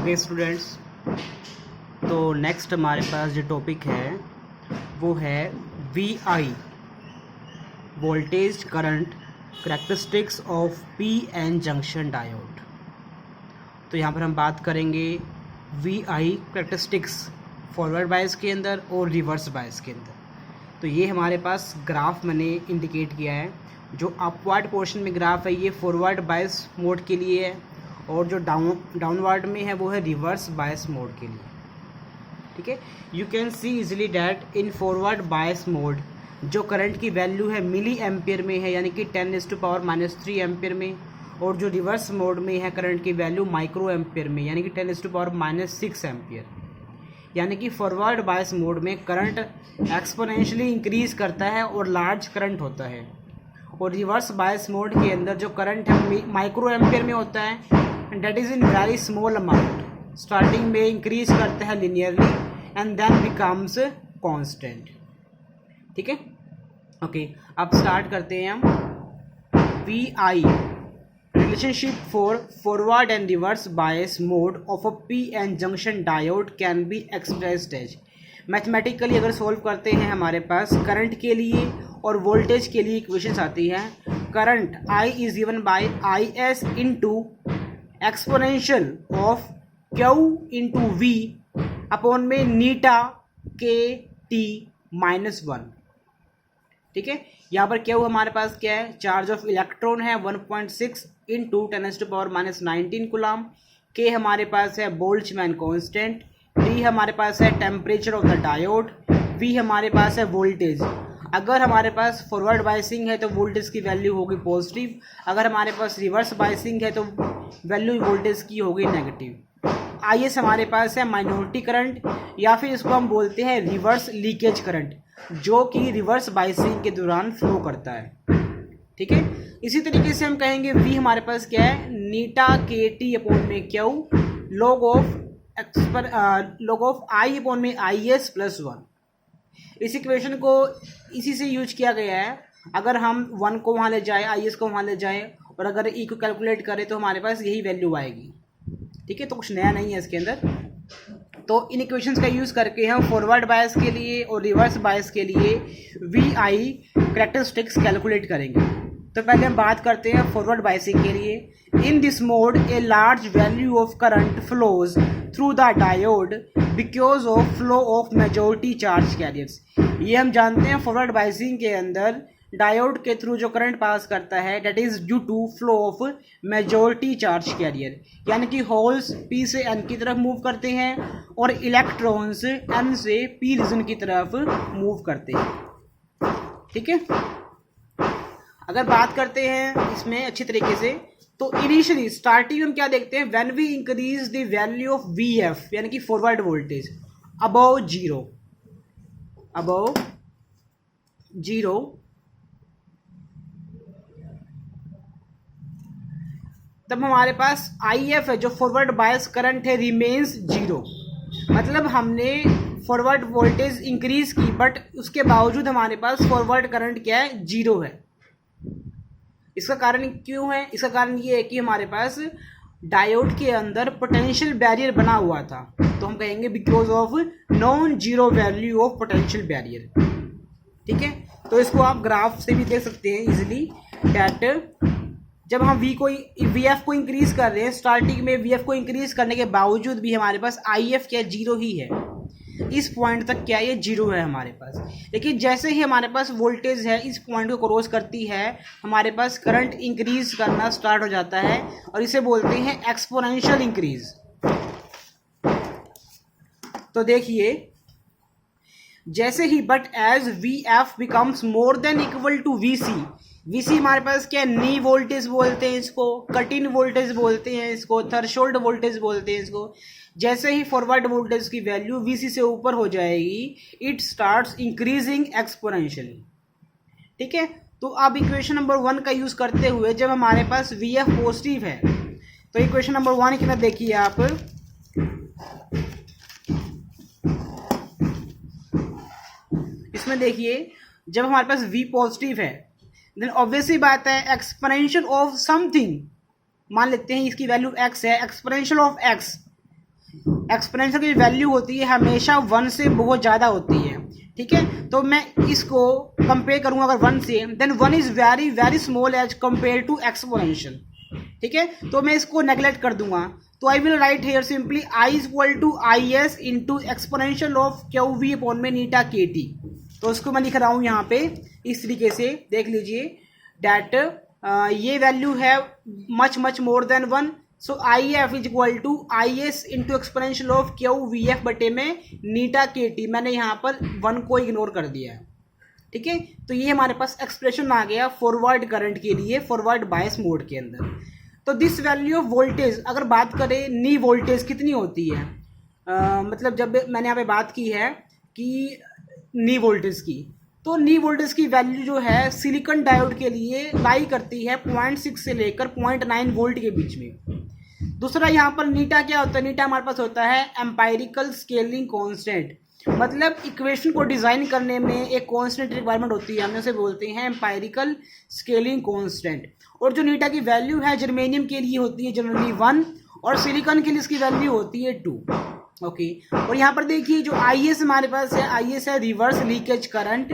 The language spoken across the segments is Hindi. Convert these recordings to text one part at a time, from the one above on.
ओके स्टूडेंट्स, तो नेक्स्ट हमारे पास जो टॉपिक है वो है V I voltage current characteristics of P N junction diode. तो यहाँ पर हम बात करेंगे V I characteristics forward bias के अंदर और रिवर्स बायस के अंदर। तो ये हमारे पास ग्राफ मैंने इंडिकेट किया है। जो अपवर्ड पोर्शन में ग्राफ है ये फॉरवर्ड बायस मोड के लिए है और जो डाउनवर्ड में है वो है रिवर्स बायस मोड के लिए। ठीक है, you can C easily that in forward bias mode जो करंट की वैल्यू है मिली एम्पियर में है, यानी कि 10⁻³ एम्पियर में, और जो रिवर्स मोड में है करंट की वैल्यू माइक्रो एम्पियर में, यानी कि 10⁻6 एम्पियर। यानी कि फॉरवर्ड बायस मोड में करंट एक्सपोनेंशियली इंक्रीज करता है और लार्ज करंट होता है, और रिवर्स बायस मोड के अंदर जो करंट है माइक्रो एम्पियर में होता है, that is in very small amount. Starting में इंक्रीज करता है linearly and then becomes constant. ठीक है, ओके, अब स्टार्ट करते हैं हम। V I relationship for forward and reverse bias mode of a P N junction diode can be expressed as. Mathematically अगर सोल्व करते हैं हमारे पास करंट के लिए और वोल्टेज के लिए इक्वेशंस आती है। Current I is given by I S into exponential of Q into V upon में नीटा के टी -1। ठीक है, यहाँ पर क्यू हमारे पास क्या है, चार्ज ऑफ इलेक्ट्रॉन है 1.6 इंटू 10⁻⁻19 कूलम। के हमारे पास है बोल्ट्जमैन कांस्टेंट। टी हमारे पास है temperature of the diode. V हमारे पास है वोल्टेज। अगर हमारे पास फॉरवर्ड बायसिंग है तो वोल्टेज की वैल्यू होगी पॉजिटिव, अगर हमारे पास रिवर्स बायसिंग है तो वैल्यू वोल्टेज की होगी नेगेटिव। आई एस हमारे पास है माइनॉरिटी करंट, या फिर इसको हम बोलते हैं रिवर्स लीकेज करंट, जो कि रिवर्स बायसिंग के दौरान फ्लो करता है। ठीक है, इसी तरीके से हम कहेंगे वी हमारे पास क्या है, नीटा के टी अपॉन में Q log of I upon में आई एस प्लस 1। इस इक्वेशन को इसी से यूज किया गया है। अगर हम 1 को वहाँ ले जाए, आई एस को वहाँ ले जाए, और अगर ई को कैलकुलेट करें तो हमारे पास यही वैल्यू आएगी। ठीक है, तो कुछ नया नहीं है इसके अंदर। तो इन इक्वेशंस का यूज़ करके हम फॉरवर्ड बायस के लिए और रिवर्स बायस के लिए वी आई करेक्टरिस्टिक्स कैलकुलेट करेंगे। तो पहले हम बात करते हैं फॉरवर्ड बायसिंग के लिए। In this mode a large value of current flows through the diode because of flow of majority charge carriers. ये हम जानते हैं फॉरवर्ड बायसिंग के अंदर डायोड के थ्रू जो करंट पास करता है that is due to flow of majority charge carrier, यानी कि होल्स पी से एन की तरफ मूव करते हैं और इलेक्ट्रॉन्स एन से पी रीजन की तरफ मूव करते हैं। ठीक है, अगर बात करते हैं इसमें अच्छी तरीके से, तो इनिशियली स्टार्टिंग में हम क्या देखते हैं, when we increase the value of V F यानी कि फॉरवर्ड वोल्टेज अबव जीरो, तब हमारे पास आई एफ है जो फॉरवर्ड बायस करंट है रिमेन्स जीरो। मतलब हमने फॉरवर्ड वोल्टेज इंक्रीज की बट उसके बावजूद हमारे पास फॉरवर्ड करंट क्या है, जीरो है। इसका कारण क्यों है, इसका कारण ये है कि हमारे पास डायोड के अंदर पोटेंशियल बैरियर बना हुआ था। तो हम कहेंगे because of non zero value of potential barrier. ठीक है, तो इसको आप ग्राफ से भी देख सकते हैं इजिली डैट जब हम वी एफ को इंक्रीज कर रहे हैं, स्टार्टिंग में वी एफ को इंक्रीज करने के बावजूद भी हमारे पास आई एफ क्या जीरो ही है। इस पॉइंट तक क्या ये जीरो है हमारे पास, लेकिन जैसे ही हमारे पास वोल्टेज है इस पॉइंट को क्रॉस करती है हमारे पास करंट इंक्रीज करना स्टार्ट हो जाता है, और इसे बोलते हैं एक्सपोनेंशियल इंक्रीज। तो देखिए जैसे ही but as V F becomes more than equal to V C हमारे पास क्या है, नी वोल्टेज बोलते हैं इसको, कट इन वोल्टेज बोलते हैं इसको, थ्रेशोल्ड वोल्टेज बोलते हैं इसको। जैसे ही फॉरवर्ड वोल्टेज की वैल्यू वीसी से ऊपर हो जाएगी इट स्टार्ट्स इंक्रीजिंग एक्सपोनेंशियली। ठीक है, तो अब इक्वेशन नंबर 1 का यूज करते हुए जब हमारे पास वी एफ पॉजिटिव है तो इक्वेशन नंबर 1 की ना देखिए आप, इसमें देखिए जब हमारे पास v पॉजिटिव है देन ऑब्वियसली बात है एक्सपोनेंशियल ऑफ समथिंग, मान लेते हैं इसकी वैल्यू x है, एक्सपोनेंशियल ऑफ x एक्सपोनेंशियल की वैल्यू होती है हमेशा 1 से बहुत ज़्यादा होती है, ठीक है। तो मैं इसको कंपेयर करूंगा अगर 1 से, then 1 is very very small as compare to exponential, ठीक है। तो मैं इसको नेगलेक्ट कर दूंगा, तो I will write here simply I is equal to I S into exponential of Q V upon में नीटा के टी। तो उसको मैं लिख रहा हूँ यहाँ पे इस तरीके से, देख लीजिए डैट ये वैल्यू है much much more than 1, so I F is equal to I S into exponential of Q V F बटे में नीटा के टी। मैंने यहाँ पर 1 को इग्नोर कर दिया है, ठीक है। तो ये हमारे पास एक्सप्रेशन आ गया फॉरवर्ड करंट के लिए फॉरवर्ड बायस मोड के अंदर। तो दिस वैल्यू ऑफ वोल्टेज, अगर बात करें नी वोल्टेज कितनी होती है, मतलब जब मैंने यहाँ पे बात की है कि नी वोल्टेज की, तो नी वोल्टेज की वैल्यू जो है सिलिकॉन डायोड के लिए लाई करती है 0.6 से लेकर 0.9 वोल्ट के बीच में। दूसरा यहाँ पर नीटा क्या होता है, नीटा हमारे पास होता है एम्पायरिकल स्केलिंग कांस्टेंट, मतलब इक्वेशन को डिज़ाइन करने में एक कांस्टेंट रिक्वायरमेंट होती है, हम उसे बोलते हैं एम्पायरिकल स्केलिंग कांस्टेंट। और जो नीटा की वैल्यू है जर्मेनियम के लिए होती है जनरली 1 और सिलिकॉन के लिए इसकी वैल्यू होती है 2, ओके। और यहाँ पर देखिए जो आई एस हमारे पास है, आई एस है रिवर्स लीकेज करंट।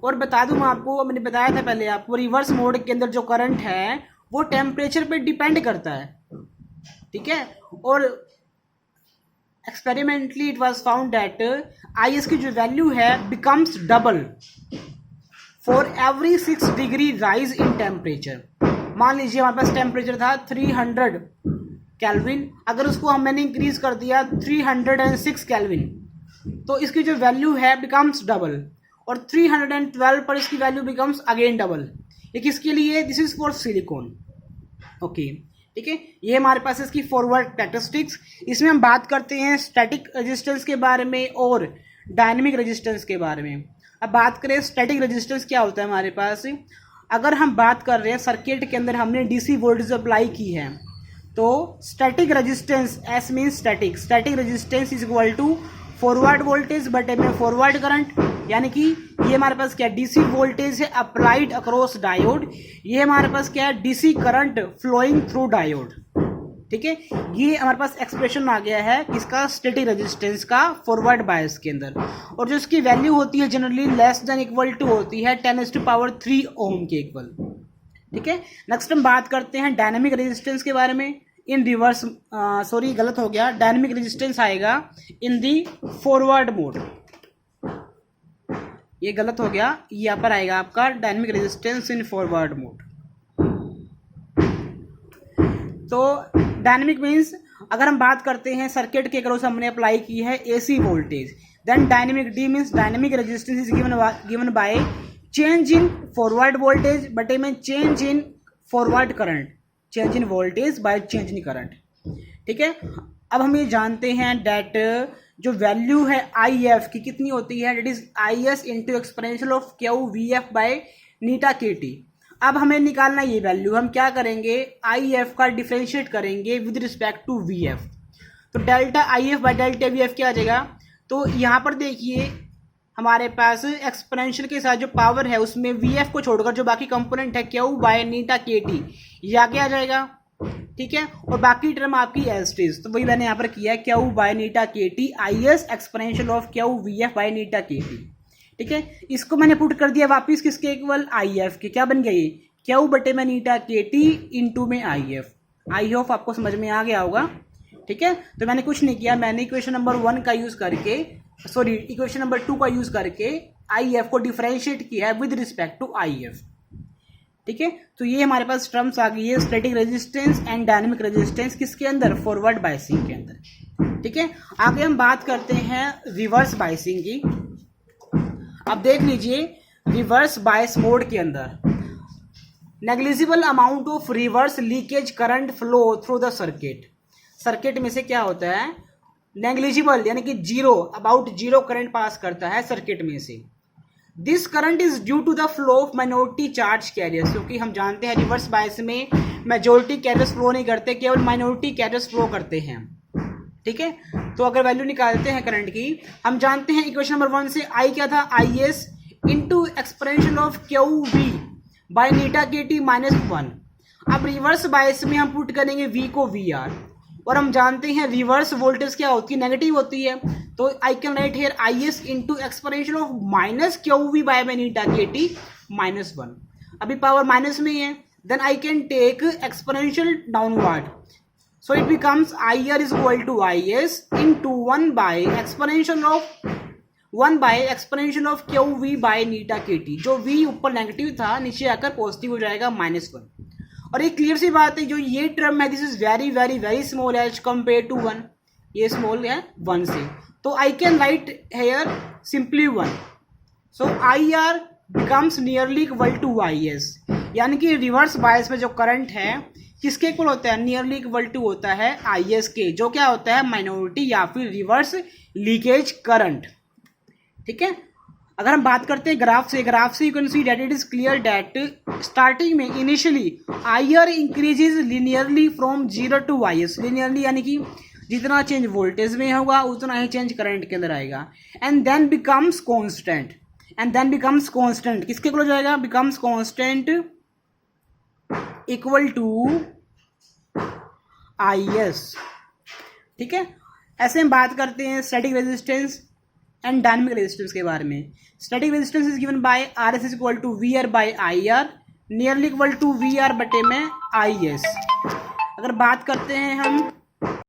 और बता दूं मैं आपको, मैंने बताया था पहले आपको, रिवर्स मोड के अंदर जो करंट है वो टेम्परेचर पे डिपेंड करता है, ठीक है। और experimentally it was found that I S की जो वैल्यू है becomes double for every 6 degree rise in temperature. मान लीजिए हमारे पास टेम्परेचर था 300 केल्विन, अगर उसको मैंने इंक्रीज कर दिया 306 केल्विन, तो इसकी जो वैल्यू है बिकम्स डबल, और 312 पर इसकी वैल्यू बिकम्स अगेन डबल। ये किसके लिए, this is for silicon, okay, ठीक है। ये हमारे पास इसकी फॉरवर्ड कैरेक्टरिस्टिक्स। इसमें हम बात करते हैं स्टैटिक रेजिस्टेंस के बारे में और डायनेमिक रेजिस्टेंस के बारे में। अब बात करें स्टैटिक रेजिस्टेंस क्या होता है हमारे पास, अगर हम बात कर रहे हैं सर्किट के अंदर हमने डीसी वोल्टेज अप्लाई की है, तो static resistance S mean static, static resistance is equal to forward voltage बटे में फॉरवर्ड करंट, यानी कि ये हमारे पास क्या डीसी वोल्टेज है अप्लाइड अक्रॉस डायोड, ये हमारे पास क्या है DC current flowing through diode, ठीक है। ये हमारे पास एक्सप्रेशन आ गया है किसका, स्टैटिक रेजिस्टेंस का फॉरवर्ड बायस के अंदर। और जो इसकी वैल्यू होती है generally less than equal to होती है 10⁻³ ओम के इक्वल, ठीक है। नेक्स्ट हम बात करते हैं डायनामिक रेजिस्टेंस के बारे में। इन रिवर्स सॉरी गलत हो गया, डायनामिक रेजिस्टेंस आएगा इन दी फॉरवर्ड मोड, ये गलत हो गया, यहाँ पर आएगा आपका dynamic resistance in forward mode. तो डायनामिक मीन्स अगर हम बात करते हैं सर्किट के अक्रॉस हमने अप्लाई की है AC voltage, then dynamic D means dynamic resistance is given by change in forward voltage बटे में change in forward current, change in voltage by change in current, ठीक है। अब हम ये जानते हैं डैट जो वैल्यू है आई एफ की कितनी होती है, that is I S into exponential of Q V F by eta K T. अब हमें निकालना ये वैल्यू, हम क्या करेंगे, आई एफ का डिफ्रेंशिएट करेंगे with respect to V F. तो delta I F by delta V F क्या आ जाएगा, तो यहाँ पर देखिए हमारे पास एक्सपोनेंशियल के साथ जो पावर है उसमें वी एफ को छोड़कर जो बाकी कंपोनेंट है Q by eta K T, ये आगे आ जाएगा, ठीक है। और बाकी टर्म आपकी एस टी, तो वही मैंने यहाँ पर किया है Q by eta K T I S exponential of Q V F by eta K T, ठीक है। इसको मैंने पुट कर दिया वापिस किसके इक्वल, आई एफ के, क्या बन गया ये क्यू बटे में नीटा के टी इंटू में आई एफ। आई होप आपको समझ में आ गया होगा, ठीक है। तो मैंने कुछ नहीं किया, मैंने इक्वेशन नंबर 1 का यूज करके, सॉरी इक्वेशन नंबर 2 का यूज करके आई एफ को डिफरेंशिएट किया है with respect to I F, ठीक है। तो ये हमारे पास टर्म्स आ गई है static resistance and dynamic resistance, किसके अंदर, फॉरवर्ड बायसिंग के अंदर, ठीक है। आगे हम बात करते हैं रिवर्स बायसिंग की। अब देख लीजिए रिवर्स बायस मोड के अंदर negligible amount of reverse leakage current flow through the circuit, circuit में से क्या होता है नेग्लिजिबल यानी कि zero, about zero current pass करता है सर्किट में से। This current is due to the flow of minority charge carriers, क्योंकि हम जानते हैं रिवर्स बायस में मेजोरिटी कैरियर्स फ्लो नहीं करते, केवल माइनॉरिटी कैरियर्स फ्लो करते हैं, ठीक है। तो अगर वैल्यू निकालते हैं करंट की, हम जानते हैं इक्वेशन नंबर 1 से आई क्या था, I S into exponential of Q V by eta K T -1। अब रिवर्स बायस में हम पुट करेंगे वी को वी आर, और हम जानते हैं रिवर्स वोल्टेज क्या होती है, नेगेटिव होती है। तो I can write here I S into exponential of minus Q V by में नीटा के टी -1। अभी पावर माइनस में ही है, then I can take exponential downward, so it becomes I R is equal to I S into 1 by exponential of Q V by eta K T. जो वी ऊपर नेगेटिव था नीचे आकर पॉजिटिव हो जाएगा -1। और ये क्लियर सी बात है, जो ये टर्म है this is very very very small as compare to 1, ये स्मॉल है 1 से। तो I can write here simply 1, so I R becomes nearly equal to I S, यानी कि रिवर्स बायस में जो करंट है किसके इक्वल होता है, नियरली इक्वल टू होता है आई एस के, जो क्या होता है माइनॉरिटी या फिर रिवर्स लीकेज करंट। ठीक है, अगर हम बात करते हैं ग्राफ से you can see that it is clear that starting में initially I R increases linearly from 0 to I S, linearly यानी कि जितना चेंज वोल्टेज में होगा उतना ही चेंज करंट के अंदर आएगा, एंड देन बिकम्स कांस्टेंट, किसके इक्वल हो जाएगा, becomes constant equal to I S. ठीक है, ऐसे हम बात करते हैं static resistance and dynamic resistance के बारे में। Static resistance is given by R S is equal to V R by I R, nearly equal to V R बटे में आई एस। अगर बात करते हैं हम